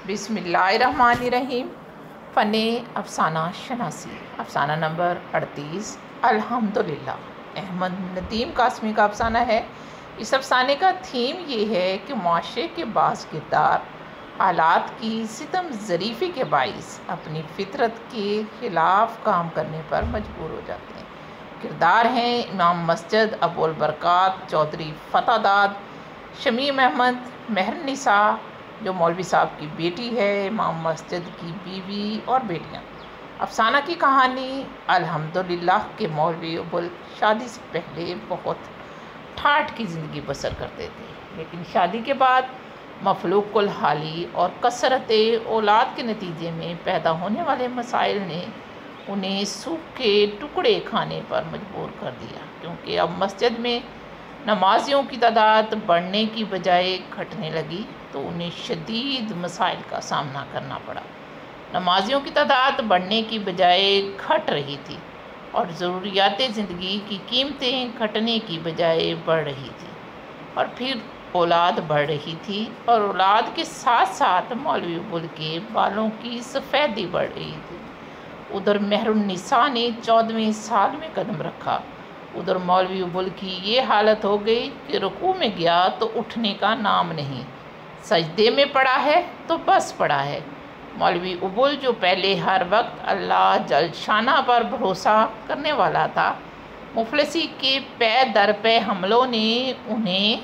بسم اللہ الرحمن الرحیم۔ فن افسانہ شناسی، افسانہ نمبر 38 الحمدللہ۔ احمد ندیم قاسمی کا افسانہ ہے۔ اس افسانے کا تھیم یہ ہے کہ معاشرے کے بعض کردار حالات کی ستم ظریفی کے باعث اپنی فطرت کے خلاف کام کرنے پر مجبور ہو جاتے ہیں۔ کردار ہیں امام مسجد ابو البرکات چودھری فتح داد، شمیم احمد، مہرنسا جو مولوی صاحب کی بیٹی ہے، امام مسجد کی بیوی اور بیٹیاں۔ افسانہ کی کہانی الحمدللہ کہ مولوی ابول شادی سے پہلے بہت ٹھاٹھ کی زندگی بسر کرتے تھے، لیکن شادی کے بعد مفلوق الحالی اور کثرت اولاد کے نتیجے میں پیدا ہونے والے مسائل نے انہیں سوکھ کے ٹکڑے کھانے پر مجبور کر دیا، کیونکہ اب مسجد میں نمازیوں کی تعداد بڑھنے کی بجائے گھٹنے لگی تو انہیں شدید مسائل کا سامنا کرنا پڑا۔ نمازیوں کی تعداد بڑھنے کی بجائے گھٹ رہی تھی اور ضروریات زندگی کی قیمتیں گھٹنے کی بجائے بڑھ رہی تھی، اور پھر اولاد بڑھ رہی تھی اور اولاد کے ساتھ ساتھ مولوی ابول کے بالوں کی سفیدی بڑھ رہی تھی۔ ادھر مہرنسا نے 14ویں سال میں قدم رکھا، ادھر مولوی ابول کی یہ حالت ہو گئی کہ رکوع میں گیا تو اٹھنے کا نام نہیں، سجدے میں پڑا ہے تو بس پڑا ہے۔ مولوی ابول جو پہلے ہر وقت اللہ جل شانہ پر بھروسہ کرنے والا تھا، مفلسی کے پے در پے حملوں نے انہیں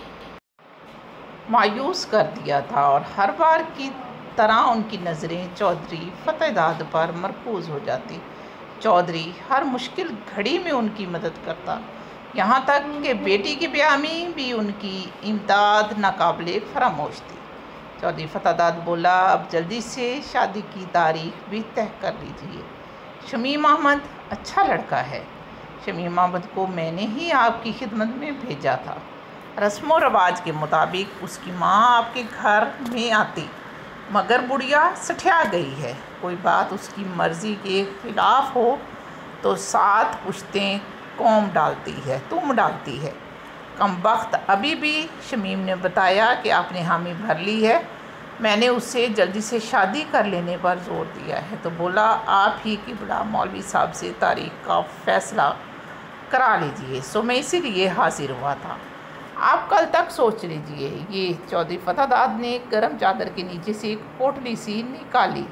مایوس کر دیا تھا، اور ہر بار کی طرح ان کی نظریں چودھری فتح داد پر مرکوز ہو جاتی۔ چودھری ہر مشکل گھڑی میں ان کی مدد کرتا، یہاں تک کہ بیٹی کی بیاہ میں بھی ان کی امداد ناقابل فراموش تھی۔ چودھری فتح داد بولا، اب جلدی سے شادی کی تاریخ بھی طے کر لیجیے۔ شمیم احمد اچھا لڑکا ہے، شمیم احمد کو میں نے ہی آپ کی خدمت میں بھیجا تھا۔ رسم و رواج کے مطابق اس کی ماں آپ کے گھر میں آتی، مگر بڑھیا سٹھیا گئی ہے۔ کوئی بات اس کی مرضی کے خلاف ہو تو 7 پشتیں قوم ڈالتی ہے، تم ڈالتی ہے۔ کم بخت ابھی بھی شمیم نے بتایا کہ آپ نے حامی بھر لی ہے، میں نے اسے جلدی سے شادی کر لینے پر زور دیا ہے، تو بولا آپ ہی کی بلا مولوی صاحب سے تاریخ کا فیصلہ کرا لیجئے، سو میں اسی لیے حاضر ہوا تھا، آپ کل تک سوچ لیجئے۔ یہ چودھری فتح داد نے گرم چادر کے نیچے سے ایک پوٹلی سی نکالی،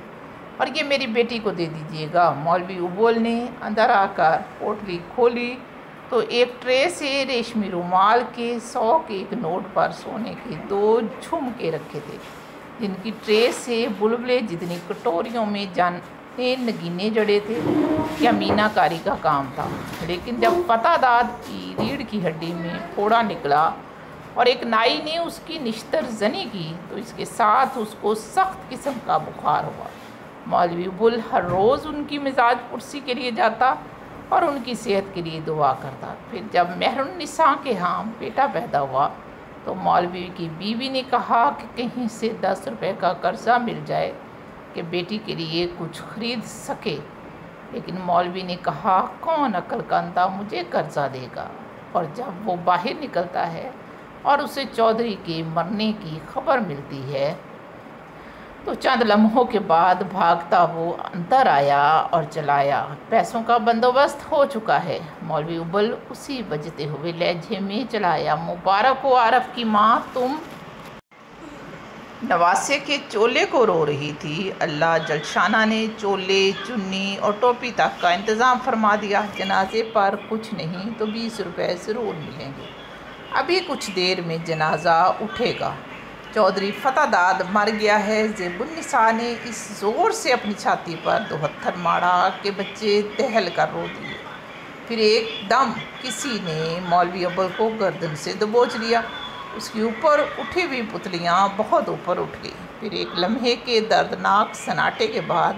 اور یہ میری بیٹی کو دے دیجئے گا۔ مولوی ابول نے اندر آ کر پوٹلی کھولی تو ایک ٹرے سے ریشمی رومال کے 100 کے ایک نوٹ پر سونے کے 2 جھمکے رکھے تھے، جن کی ٹرے سے بلبلے جتنی کٹوریوں میں جانے نگینے جڑے تھے۔ یہ مینا کاری کا کام تھا، لیکن جب فتح داد کی ریڑھ کی ہڈی میں پھوڑا نکلا اور ایک نائی نے اس کی نشتر زنی کی تو اس کے ساتھ اس کو سخت قسم کا بخار ہوا۔ مولوی ابول ہر روز ان کی مزاج پرسی کے لیے جاتا اور ان کی صحت کے لیے دعا کرتا۔ پھر جب مہرنسا کے ہاں بیٹا پیدا ہوا تو مولوی کی بیوی نے کہا کہ کہیں سے 10 روپے کا قرضہ مل جائے کہ بیٹی کے لیے کچھ خرید سکے، لیکن مولوی نے کہا کون عقل کا اندھا مجھے قرضہ دے گا۔ اور جب وہ باہر نکلتا ہے اور اسے چودھری کے مرنے کی خبر ملتی ہے تو چند لمحوں کے بعد بھاگتا وہ اندر آیا اور چلایا، پیسوں کا بندوبست ہو چکا ہے۔ مولوی ابول اسی بجتے ہوئے لہجے میں چلایا، مبارک ہو عارف کی ماں، تم نواسے کے چولے کو رو رہی تھی، اللہ جل شانہ نے چولے، چنی اور ٹوپی تک کا انتظام فرما دیا۔ جنازے پر کچھ نہیں تو 20 روپے ضرور ملیں گے، ابھی کچھ دیر میں جنازہ اٹھے گا۔ چودھری فتح داد مر گیا ہے۔ زیب النساء نے اس زور سے اپنی چھاتی پر 2 ہتھر مارا کہ بچے دہل کر رو دیے۔ پھر ایک دم کسی نے مولوی ابول کو گردن سے دبوچ لیا، اس کی اوپر اٹھی ہوئی پتلیاں بہت اوپر اٹھ گئی۔ پھر ایک لمحے کے دردناک سناٹے کے بعد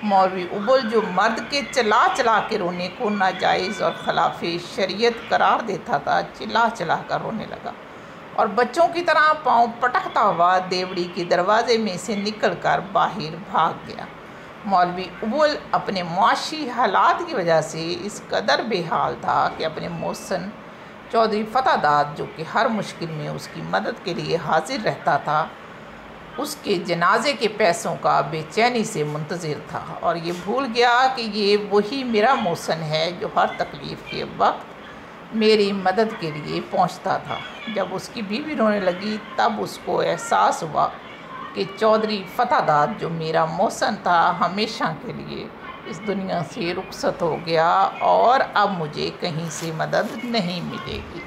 مولوی ابول جو مرد کے چلا چلا کے رونے کو ناجائز اور خلاف شریعت قرار دیتا تھا، چلا چلا کر رونے لگا اور بچوں کی طرح پاؤں پٹکتا ہوا دیوڑی کے دروازے میں سے نکل کر باہر بھاگ گیا۔ مولوی ابول اپنے معاشی حالات کی وجہ سے اس قدر بے حال تھا کہ اپنے محسن چودھری فتح داد جو کہ ہر مشکل میں اس کی مدد کے لیے حاضر رہتا تھا، اس کے جنازے کے پیسوں کا بے چینی سے منتظر تھا، اور یہ بھول گیا کہ یہ وہی میرا محسن ہے جو ہر تکلیف کے وقت میری مدد کے لیے پہنچتا تھا۔ جب اس کی بیوی رونے لگی تب اس کو احساس ہوا کہ چودھری فتح داد جو میرا محسن تھا ہمیشہ کے لیے اس دنیا سے رخصت ہو گیا اور اب مجھے کہیں سے مدد نہیں ملے گی۔